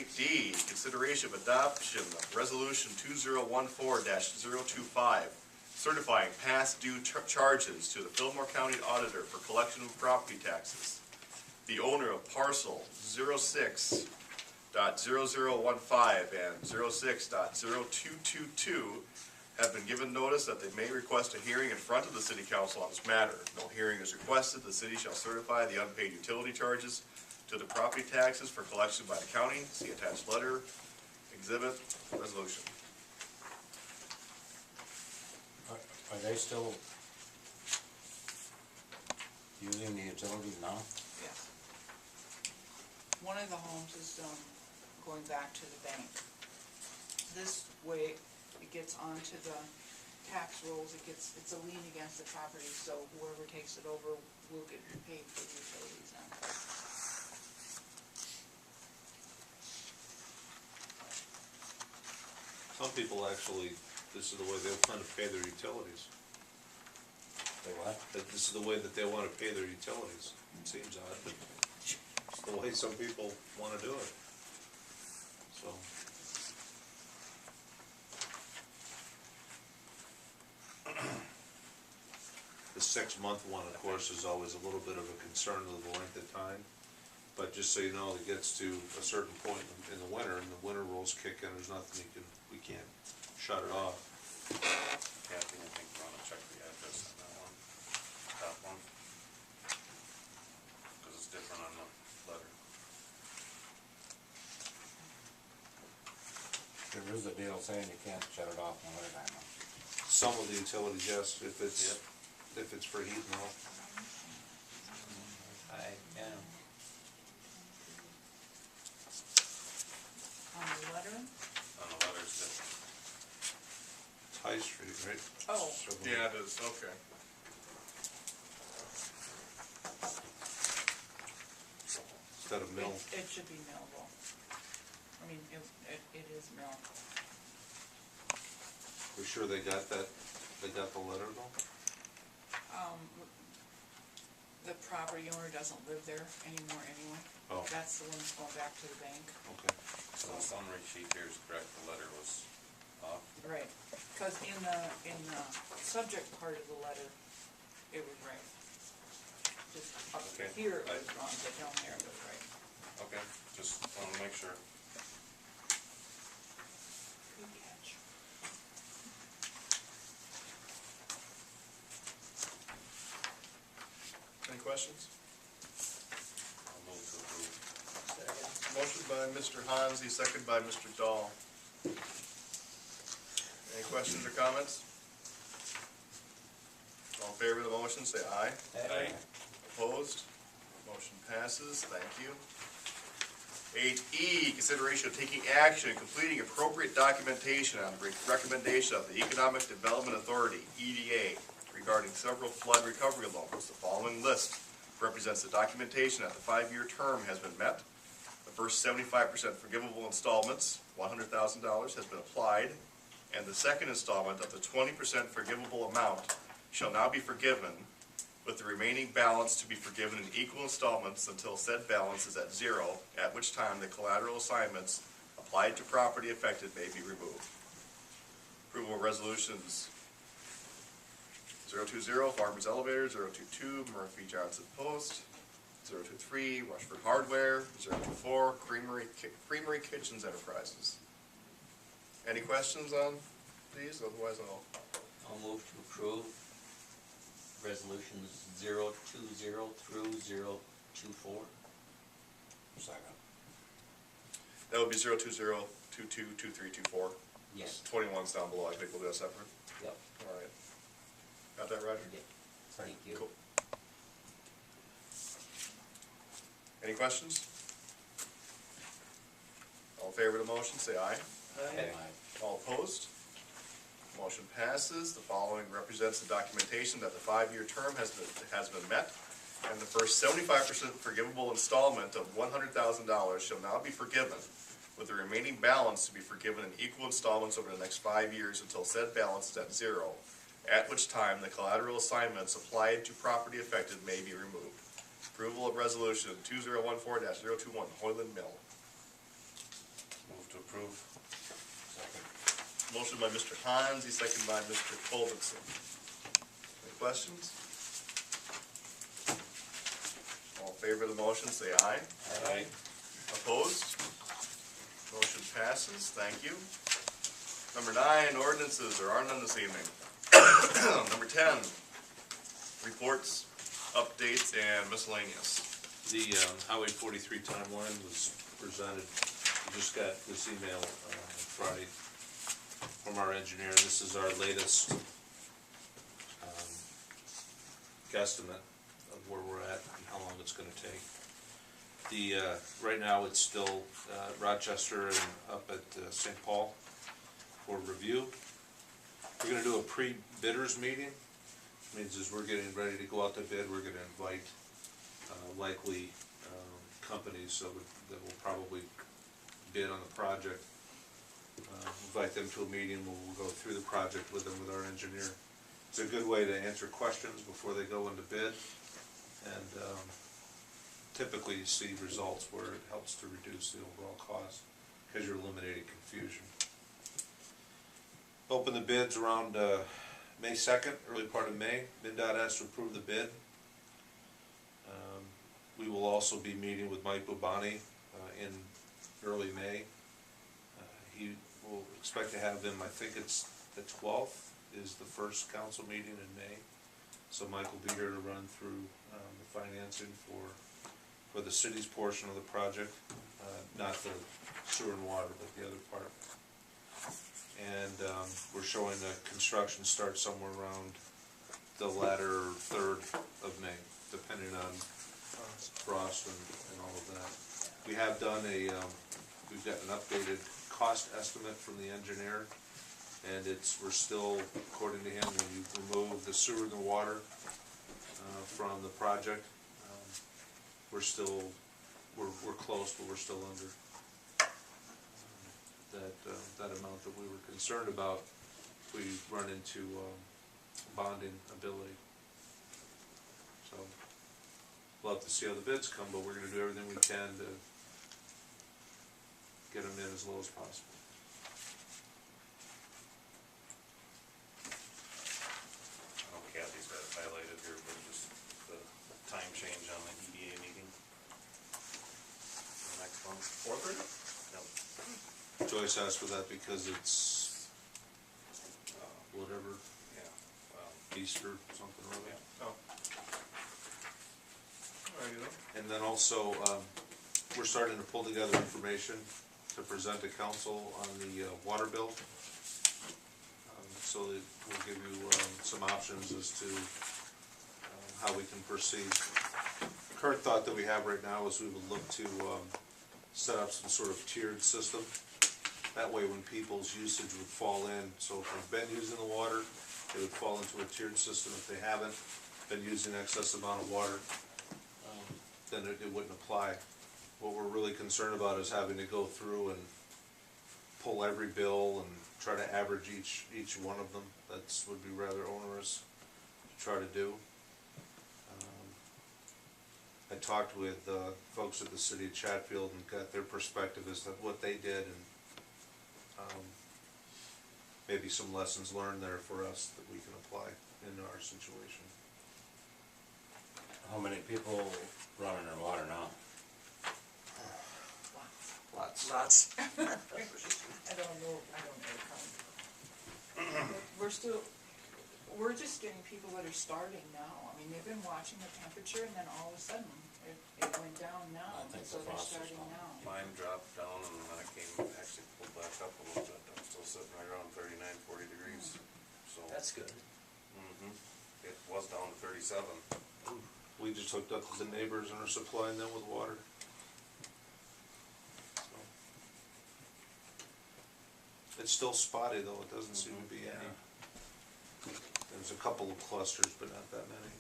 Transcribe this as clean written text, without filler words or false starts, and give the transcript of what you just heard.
8D, consideration of adoption of resolution 2014-025, certifying past due charges to the Fillmore County Auditor for collection of property taxes. The owner of parcel 06.0015 and 06.0222 have been given notice that they may request a hearing in front of the City Council on this matter. No hearing is requested. The city shall certify the unpaid utility charges to the property taxes for collection by the county. See attached letter, exhibit, resolution. Are they still using the utilities now? Yes. One of the homes is going back to the bank. This way it gets onto the tax rolls, it's a lien against the property, so whoever takes it over will get paid for the utilities now. Some people actually, this is the way they plan to pay their utilities. They what? That this is the way that they want to pay their utilities. It seems odd, but it's the way some people want to do it. So. The 6-month one, of course, is always a little bit of a concern with the length of time. But just so you know, it gets to a certain point in the winter, and the winter rules kick in. There's nothing we can't shut it off. Kathy, I think we're gonna check the address on that one, that one, because it's different on the letter. There is a deal saying you can't shut it off in the winter time. Some of the utilities, yes, if it's for heat and all. Yeah. On the letter? On the letter, it's different. It's High Street, right? Oh. So Yeah, it is, okay. Instead of mill. It should be millable. I mean, it is mill. We're sure they got that, they got the letter though? The property owner doesn't live there anymore anyway. Oh. That's the one that's going back to the bank. Okay. So the summary sheet here is correct, the letter was off. Right, because in the subject part of the letter, it was right. Just up Okay. here it was wrong, but down there it was right. Okay, just wanted to make sure. Good catch. Any questions? I'll move to approve. Motion by Mr. Hansi, second by Mr. Dahl. Any questions or comments? All in favor of the motion, say aye. Aye. Opposed? Motion passes, thank you. 8E, consideration of taking action and completing appropriate documentation on the recommendation of the Economic Development Authority, EDA, regarding several flood recovery loans. The following list represents the documentation that the 5-year term has been met. The first 75% forgivable installments, $100,000, has been applied, and the second installment of the 20% forgivable amount shall now be forgiven, with the remaining balance to be forgiven in equal installments until said balance is at zero, at which time the collateral assignments applied to property affected may be removed. Approval of resolutions 020 Farmers Elevator, 022 Murphy Johnson Post, 023 Rushford Hardware, 024 Creamery Kitchens Enterprises. Any questions on these? Otherwise I'll move to approve resolutions 020 through 024. Second. that would be 020 22 23 24. Yes. 21's down below. I think we'll do that separate. Yep. All right. Got that, Roger? Yep. Thank you. Cool. Any questions? All in favor of the motion, say aye. Aye. All opposed? Motion passes. The following represents the documentation that the 5-year term has been met, and the first 75% forgivable installment of $100,000 shall now be forgiven, with the remaining balance to be forgiven in equal installments over the next 5 years until said balance is at zero, at which time the collateral assignments applied to property affected may be removed. Approval of resolution 2014-021, Hoyland Mill. to approve. Second. Motion by Mr. Hansi, second by Mr. Culbertson. Any questions? All in favor of the motion, say aye. Aye. Opposed? Motion passes, thank you. Number 9, ordinances, there are none this evening. Number 10, reports, updates, and miscellaneous. The Highway 43 timeline was presented, we just got this email Friday from our engineer. This is our latest guesstimate of where we're at and how long it's gonna take. Right now, it's still Rochester and up at St. Paul for review. We're gonna do a pre-bidders meeting. Means as we're getting ready to go out to bid, we're gonna invite likely companies that will probably bid on the project. Invite them to a meeting where we'll go through the project with them, with our engineer. It's a good way to answer questions before they go into bid, and typically you see results where it helps to reduce the overall cost because you're eliminating confusion. Open the bids around May 2nd, early part of May. MnDOT has to approve the bid. We will also be meeting with Mike Bobani in early May. He will expect to have him, I think it's the 12th is the first council meeting in May. So Mike will be here to run through the financing for the city's portion of the project, not the sewer and water, but the other part. And we're showing the construction starts somewhere around the latter third of May, depending on frost and all of that. We have done we've got an updated cost estimate from the engineer, and we're still, according to him, when you remove the sewer and the water from the project, we're close, but we're still under that amount that we were concerned about if we run into bonding ability. So we'll have to see how the bids come, but we're going to do everything we can to get them in as low as possible. I know Kathy's got it highlighted here, but just the time change on the EDA meeting. The next one. 4:30? Yep. Joyce asked for that because it's whatever, Yeah, well, Easter, something or other. yeah. Oh. All right, And then also, we're starting to pull together information to present to council on the water bill. So that we'll give you some options as to how we can proceed. The current thought that we have right now is we would look to set up some sort of tiered system. That way when people's usage would fall in, so if they've been using the water, they would fall into a tiered system. If they haven't been using excess amount of water, then it wouldn't apply. What we're really concerned about is having to go through and pull every bill and try to average each one of them. That's would be rather onerous to try to do. I talked with folks at the city of Chatfield and got their perspective as to what they did, and maybe some lessons learned there for us that we can apply in our situation. How many people running their water now? Lots. Lots. I don't know count. We're just getting people that are starting now. I mean, they've been watching the temperature and then all of a sudden it went down now, I think so the they're frost is starting gone. now. Mine dropped down and then it actually pulled back up a little bit. I'm still sitting right around 39, 40 degrees, so. That's good. Mhm. It was down to 37. We just hooked up to the neighbors and are supplying them with water. So. It's still spotty though, it doesn't seem to be any. There's a couple of clusters, but not that many.